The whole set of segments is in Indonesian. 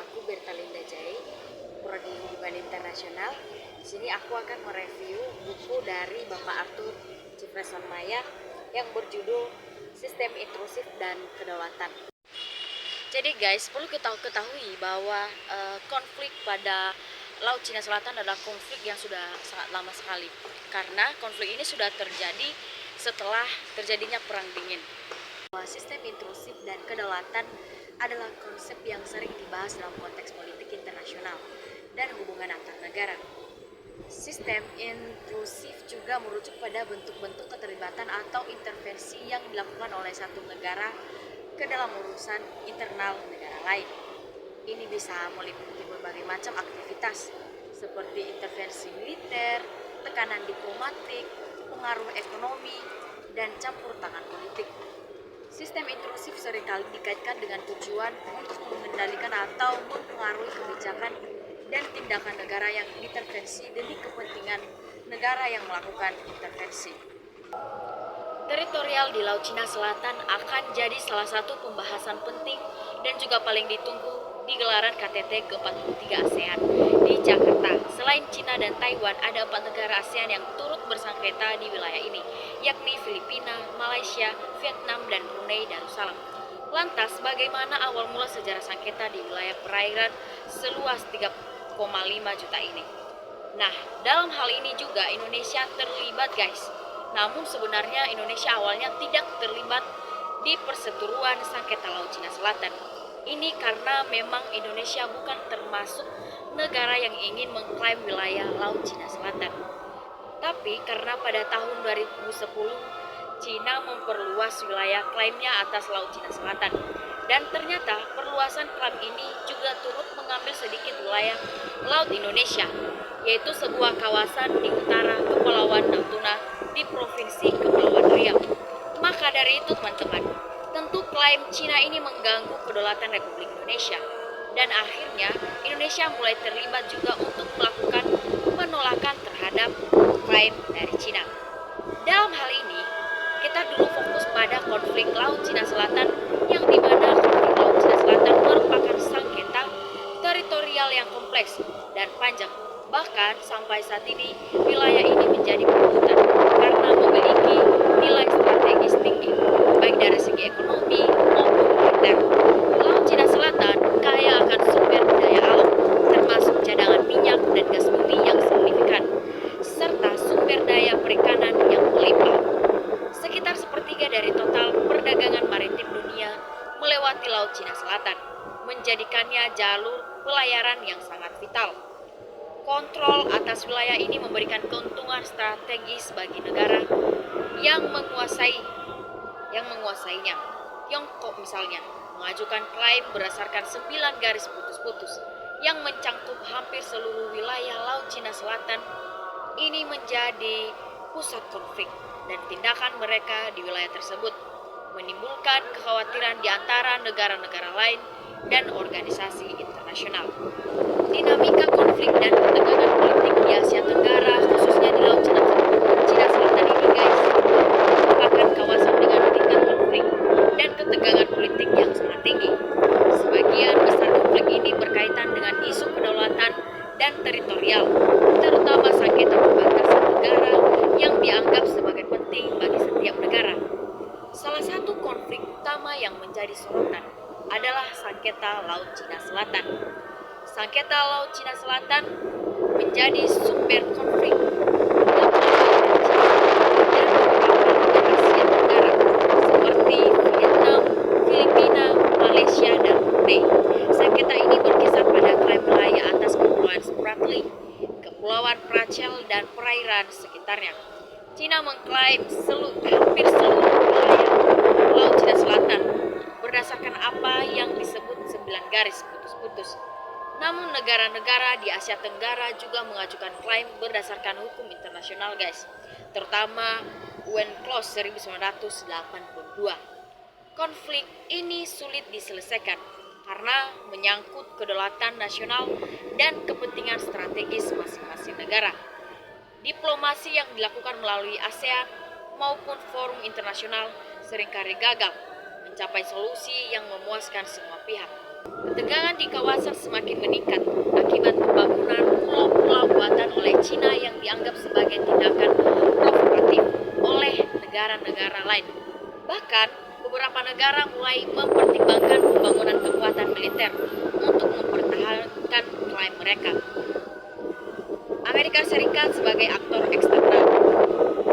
Nama aku Bertalinda Jai, Prodi Hubungan Internasional. Di sini aku akan mereview buku dari Bapak Arthur Jefferson Maya yang berjudul Sistem Intrusif dan Kedaulatan. Jadi guys, perlu kita ketahui bahwa konflik pada Laut Cina Selatan adalah konflik yang sudah sangat lama sekali. Karena konflik ini sudah terjadi setelah terjadinya Perang Dingin. Sistem intrusif dan kedaulatan adalah konsep yang sering dibahas dalam konteks politik internasional dan hubungan antar negara. Sistem intrusif juga merujuk pada bentuk-bentuk keterlibatan atau intervensi yang dilakukan oleh satu negara ke dalam urusan internal negara lain. Ini bisa meliputi berbagai macam aktivitas seperti intervensi militer, tekanan diplomatik, pengaruh ekonomi, dan campur tangan politik. Sistem intrusif seringkali dikaitkan dengan tujuan untuk mengendalikan atau mempengaruhi kebijakan dan tindakan negara yang diintervensi demi kepentingan negara yang melakukan intervensi. Teritorial di Laut Cina Selatan akan jadi salah satu pembahasan penting dan juga paling ditunggu di gelaran KTT ke-43 ASEAN di Jakarta. Selain Cina dan Taiwan, ada 4 negara ASEAN yang turut bersengketa di wilayah ini, yakni Filipina, Malaysia, Vietnam, dan Brunei Darussalam. Lantas, bagaimana awal mula sejarah sengketa di wilayah perairan seluas 3,5 juta ini? Nah, dalam hal ini juga Indonesia terlibat guys. Namun sebenarnya Indonesia awalnya tidak terlibat di perseteruan sengketa Laut Cina Selatan. Ini karena memang Indonesia bukan termasuk negara yang ingin mengklaim wilayah Laut Cina Selatan. Tapi karena pada tahun 2010 Cina memperluas wilayah klaimnya atas Laut Cina Selatan. Dan ternyata perluasan klaim ini juga turut mengambil sedikit wilayah Laut Indonesia, yaitu sebuah kawasan di utara Kepulauan Natuna di Provinsi Kepulauan Riau. Maka dari itu teman-teman, tentu klaim Cina ini mengganggu kedaulatan Republik Indonesia. Dan akhirnya Indonesia mulai terlibat juga untuk melakukan penolakan terhadap klaim dari Cina. Dalam hal ini, kita dulu fokus pada konflik Laut Cina Selatan yang dimana konflik Laut Cina Selatan merupakan sengketa teritorial yang kompleks dan panjang. Bahkan sampai saat ini wilayah ini menjadi perebutan karena memiliki nilai strategis tinggi, baik dari segi ekonomi maupun militer. Laut Cina Selatan kaya akan sumber daya alam, termasuk cadangan minyak dan gas bumi yang signifikan, serta sumber daya perikanan yang melimpah. Sekitar sepertiga dari total perdagangan maritim dunia melewati Laut Cina Selatan, menjadikannya jalur pelayaran yang sangat vital. Kontrol atas wilayah ini memberikan keuntungan strategis bagi negara yang menguasainya. Tiongkok misalnya mengajukan klaim berdasarkan 9 garis putus-putus yang mencangkup hampir seluruh wilayah Laut Cina Selatan. Ini menjadi pusat konflik dan tindakan mereka di wilayah tersebut menimbulkan kekhawatiran di antara negara-negara lain dan organisasi internasional. Dinamika konflik dan ketegangan politik di Asia Tenggara, khususnya di Laut Cina Selatan ini guys, merupakan kawasan dengan tingkat konflik dan ketegangan politik yang sangat tinggi. Sebagian besar konflik ini berkaitan dengan isu kedaulatan dan teritorial, terutama sengketa perbatasan negara yang dianggap sebagai penting bagi setiap negara. Salah satu konflik utama yang menjadi sorotan adalah sengketa Laut Cina Selatan. Sengketa Laut Cina Selatan menjadi sumber konflik yang Asia Tenggara seperti Vietnam, Filipina, Malaysia, dan Brunei. Sengketa ini berkisar pada klaim wilayah atas Kepulauan Spratly, Kepulauan Phracel, dan perairan sekitarnya. Cina mengklaim hampir seluruh wilayah Laut Cina Selatan berdasarkan apa yang disebut 9 garis putus-putus. Namun negara-negara di Asia Tenggara juga mengajukan klaim berdasarkan hukum internasional guys, terutama UNCLOS 1982. Konflik ini sulit diselesaikan karena menyangkut kedaulatan nasional dan kepentingan strategis masing-masing negara. Diplomasi yang dilakukan melalui ASEAN maupun forum internasional seringkali gagal mencapai solusi yang memuaskan semua pihak. Ketegangan di kawasan semakin meningkat akibat pembangunan pulau-pulau buatan oleh Cina yang dianggap sebagai tindakan provokatif oleh negara-negara lain. Bahkan, beberapa negara mulai mempertimbangkan pembangunan kekuatan militer untuk mempertahankan klaim mereka. Amerika Serikat sebagai aktor eksternal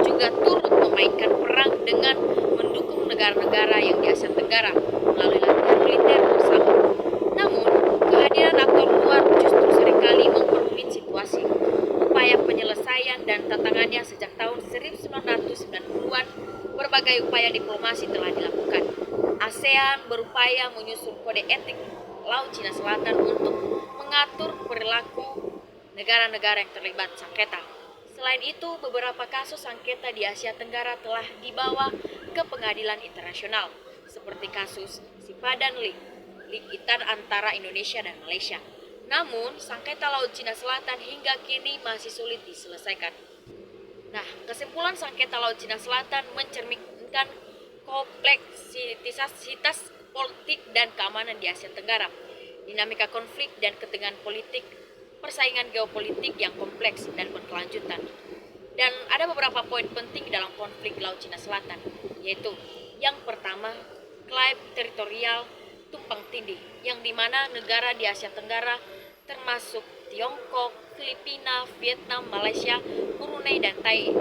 juga turut memainkan peran dengan mendukung negara-negara yang di Asia Tenggara melalui latihan militer bersama. Namun, kehadiran aktor luar justru seringkali memperumit situasi. Upaya penyelesaian dan tantangannya sejak tahun 1990-an, berbagai upaya diplomasi telah dilakukan. ASEAN berupaya menyusun kode etik Laut Cina Selatan untuk mengatur perilaku negara-negara yang terlibat sengketa. Selain itu, beberapa kasus sengketa di Asia Tenggara telah dibawa ke pengadilan internasional, seperti kasus Sipadan Likitan antara Indonesia dan Malaysia. Namun, sengketa Laut Cina Selatan hingga kini masih sulit diselesaikan. Nah, kesimpulan sengketa Laut Cina Selatan mencerminkan kompleksitas politik dan keamanan di Asia Tenggara, dinamika konflik dan ketegangan politik, persaingan geopolitik yang kompleks dan berkelanjutan. Dan ada beberapa poin penting dalam konflik Laut Cina Selatan, yaitu yang pertama, klaim teritorial tumpang tindih, yang dimana negara di Asia Tenggara termasuk Tiongkok, Filipina, Vietnam, Malaysia, Brunei, dan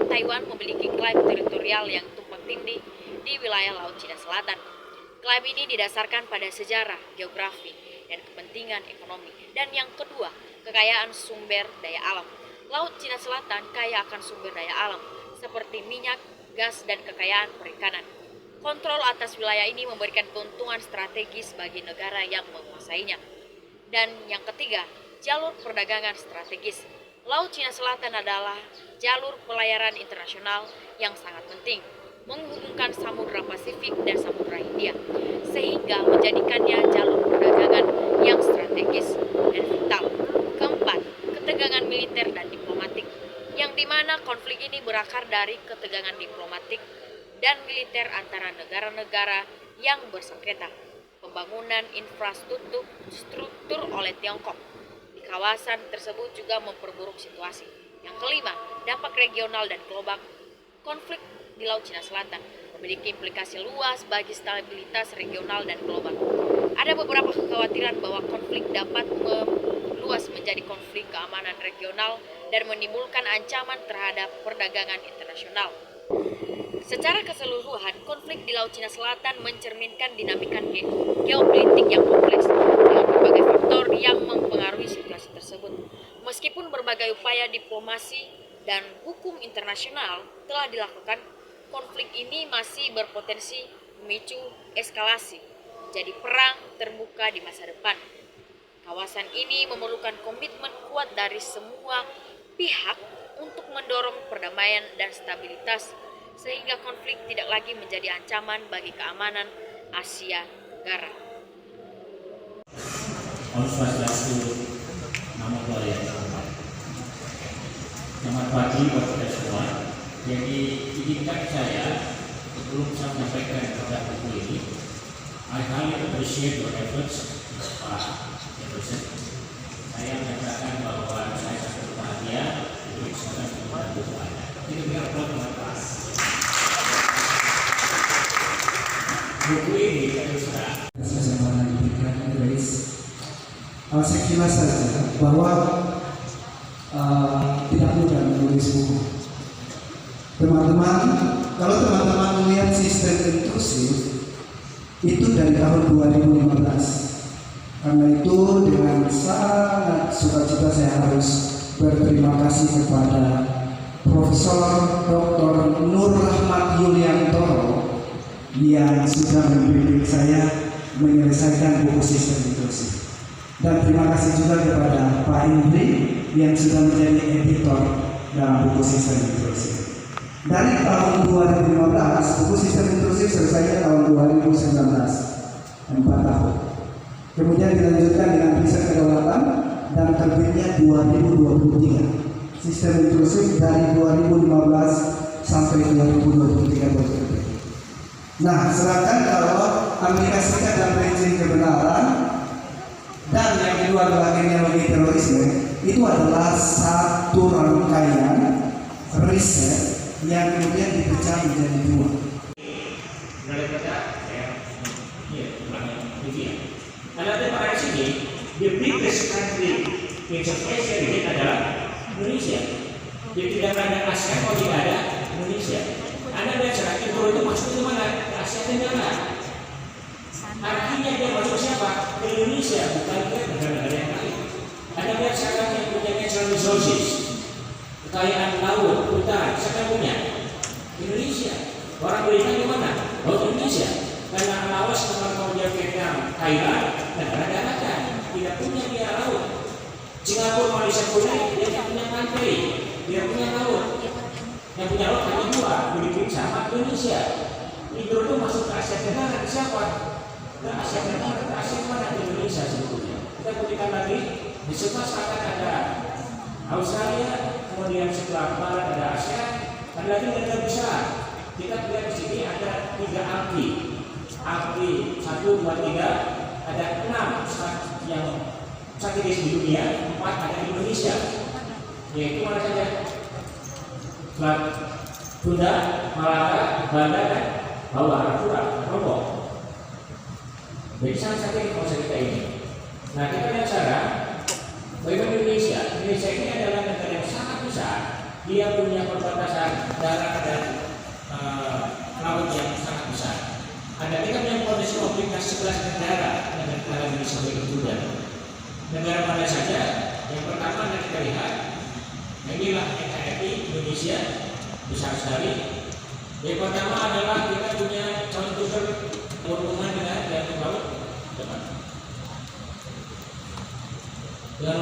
Taiwan memiliki klaim teritorial yang tumpang tindih di wilayah Laut Cina Selatan. Klaim ini didasarkan pada sejarah, geografi, dan kepentingan ekonomi. Dan yang kedua, kekayaan sumber daya alam. Laut Cina Selatan kaya akan sumber daya alam seperti minyak, gas, dan kekayaan perikanan. Kontrol atas wilayah ini memberikan keuntungan strategis bagi negara yang menguasainya. Dan yang ketiga, jalur perdagangan strategis. Laut Cina Selatan adalah jalur pelayaran internasional yang sangat penting, menghubungkan Samudra Pasifik dan Samudra Hindia, sehingga menjadikannya jalur perdagangan yang strategis dan vital. Keempat, ketegangan militer dan diplomatik, yang dimana konflik ini berakar dari ketegangan diplomatik dan militer antara negara-negara yang bersengketa. Pembangunan infrastruktur oleh Tiongkok di kawasan tersebut juga memperburuk situasi. Yang kelima, dampak regional dan global. Konflik di Laut Cina Selatan memiliki implikasi luas bagi stabilitas regional dan global. Ada beberapa kekhawatiran bahwa konflik dapat meluas menjadi konflik keamanan regional dan menimbulkan ancaman terhadap perdagangan internasional. Secara keseluruhan, konflik di Laut Cina Selatan mencerminkan dinamika geopolitik yang kompleks dengan berbagai faktor yang mempengaruhi situasi tersebut. Meskipun berbagai upaya diplomasi dan hukum internasional telah dilakukan, konflik ini masih berpotensi memicu eskalasi, jadi perang terbuka di masa depan. Kawasan ini memerlukan komitmen kuat dari semua pihak untuk mendorong perdamaian dan stabilitas, sehingga konflik tidak lagi menjadi ancaman bagi keamanan Asia Tenggara. Om Swastiastu, Namo Buddhaya. Selamat pagi buat kita semua. Jadi izinkan saya sebelum saya menyampaikan kepada buku ini, I highly appreciate your efforts, Pak Jefferson. Saya menyatakan bahwa saya sangat bahagia untuk bisa membantu Anda. Ini biar kelas. Buku ini saya sekilas saja bahwa tidak mudah menulis buku. Teman-teman, kalau teman-teman melihat sistem inklusif itu dari tahun 2015. Karena itu dengan sangat sukacita saya harus berterima kasih kepada Profesor Dr. Nur Rahmat Yuliantoro yang sudah membimbing saya menyelesaikan buku sistem inklusif. Dan terima kasih juga kepada Pak Indri yang sudah menjadi editor dalam buku sistem inklusif. Dari tahun 2015, buku sistem inklusif selesainya tahun 2019, 4 tahun. Kemudian dilanjutkan dengan riset kedaulatan dan terbitnya 2023. Sistem inklusif dari 2015 sampai 2023 terbit. Nah, sedangkan kalau Amerika Serikat dan prinsip kebenaran Dan yang kedua adalah genealogi terorisme. Itu adalah satu rangkaian riset yang kemudian dipecah menjadi dua. Karena pada sini, the biggest country in South Asia ini adalah Indonesia. Jadi tidak ada ASEAN kalau tidak ada Indonesia. Anda lihat sekarang itu masuk ke mana? Ke Asia Tenggara. Artinya dia masuk siapa? Ke Indonesia, bukan ke negara-negara yang lain. Anda lihat sekarang yang punya natural resources, kekayaan laut, hutan, siapa punya? Indonesia. Orang berikan di mana? Oh, Indonesia. Karena Laos, kemudian Vietnam, Thailand, negara daratan, tidak punya dia laut. Singapura, Malaysia, Brunei, dia tidak punya pantai, dia punya laut. Yang punya laut hanya dua, Filipina sama Indonesia. Itu masuk ke Asia Tenggara, ke siapa? Ke Asia Tenggara, ke Asia mana? Ke Indonesia sebetulnya. Kita berikan lagi, di sebelah selatan ada Australia, kemudian sebelah barat ada Asia, ada lagi negara besar. Kita lihat di sini ada 3 API. API 1, 2, 3, ada 6 yang strategis di dunia, 4 ada di Indonesia. Yaitu mana saja? Selat Sunda, Malaka, Banda, dan Bawah Arafura, Lombok. Jadi sangat strategis konsep kita ini. Nah, kita lihat sekarang bagaimana Indonesia. Indonesia ini adalah negara yang sangat besar. Dia punya perbatasan darat dan laut yang sangat besar. Ada kita punya potensi konflik 11 negara Indonesia juga. Negara mana saja? Yang pertama yang kita lihat, inilah NKRI Indonesia besar sekali. Yang pertama adalah kita punya contoh hubungan dengan Danau Laut depan. Dengan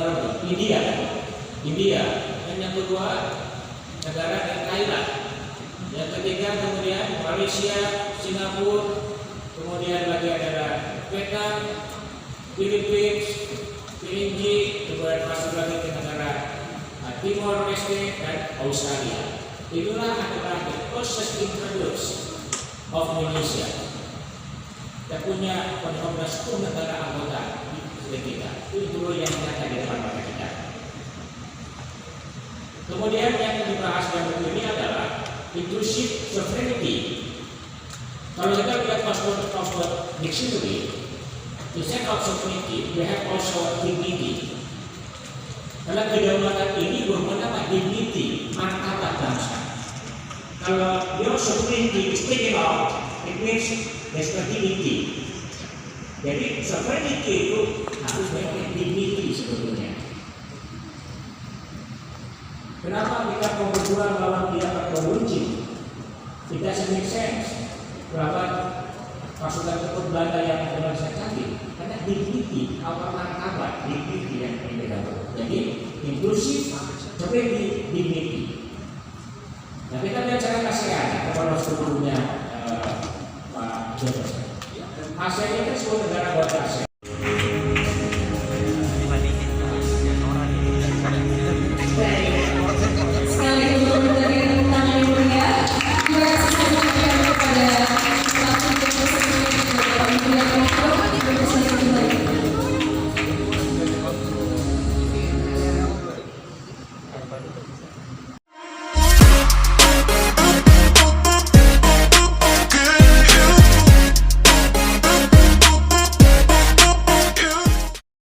India. Dan yang kedua negara Thailand. Yang ketiga kemudian Malaysia, Singapura, kemudian lagi adalah Vietnam, Filipina, Fiji, kemudian masuk lagi ke negara Timor Leste dan Australia. Itulah adalah the closest introduce of Indonesia. Kita punya 10 negara anggota di kita. Itu dulu yang nyata di depan mata kita. Kemudian yang dibahas yang berikut ini adalah inclusive sovereignty. Kalau kita lihat paspor dictionary, instead of sovereignty, we have also dignity. Karena kedaulatan ini bermakna dignity, martabat bangsa. Kalau your sovereignty is taken out, it means there's no dignity. Jadi sovereignty itu harus memiliki dignity sebetulnya. Kenapa kita mau berjuang melawan dia atau runcing? Tidak make sense. Kenapa pasukan tempur Belanda yang Indonesia canggih? Karena dignity, apa martabat, dignity yang berbeda. Jadi inklusif seperti dignity. Nah kita lihat cara ASEAN, kalau sebelumnya Pak Jokowi. ASEAN itu sebuah negara anggota ASEAN.